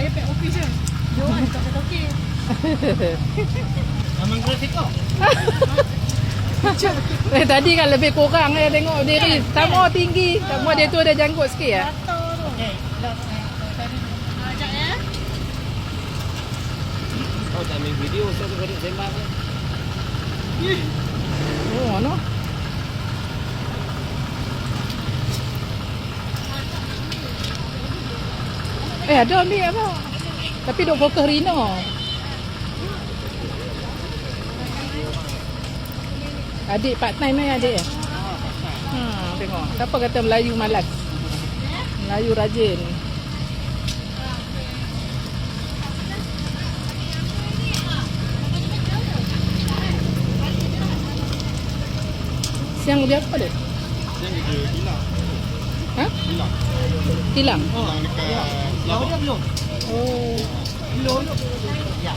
Saya pack office je. Johan toke-toke. Memang grafik kau. Tadi kan lebih kurang tengok diri. Sama tinggi. Sama dia tu ada janggut sikit ya. Okey. Ajak ya. Oh, tak ambil video, saya tu kadang sembang je. Oh, no. Ada ambil apa? Tapi duk fokus Rino. Adik part time adik. Tengok. Siapa kata Melayu malas? Melayu rajin. Siang dia apa dia? Siang dia hilang. Ha? Hilang. Hilang. Hilang dekat Lawan dia belum? Oh. Belum. Ya.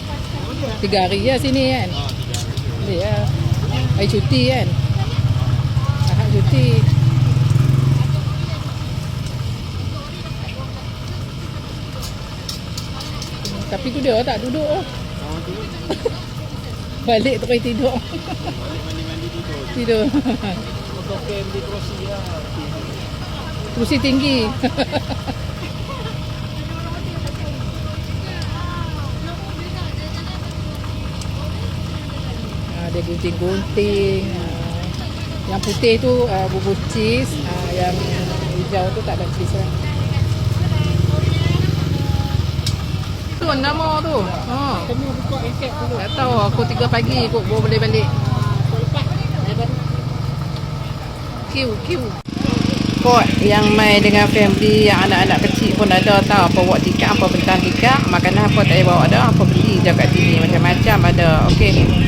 3 hari ya sini kan? 3 hari je. Boleh ya. Hari cuti kan? Ahad cuti. Tapi tu dia tak duduk. Kawan tu Balik terus tidur. balik mandi-mandi tidur. Tidur. Token di kerusi lah. Kursi tinggi. Dia gunting-gunting. Yang putih tu bubur cheese. Yang hijau tu tak ada cheese lah. Tu nama tu. Kena buka akad dulu. Tak tahu aku 3 pagi kot baru boleh balik. Queue. Kot yang main dengan family, yang anak-anak kecil pun ada tahu apa buat tikar, apa bentang tikar, makanan apa tak payah bawa ada, apa beli je kat sini macam-macam ada. Okey.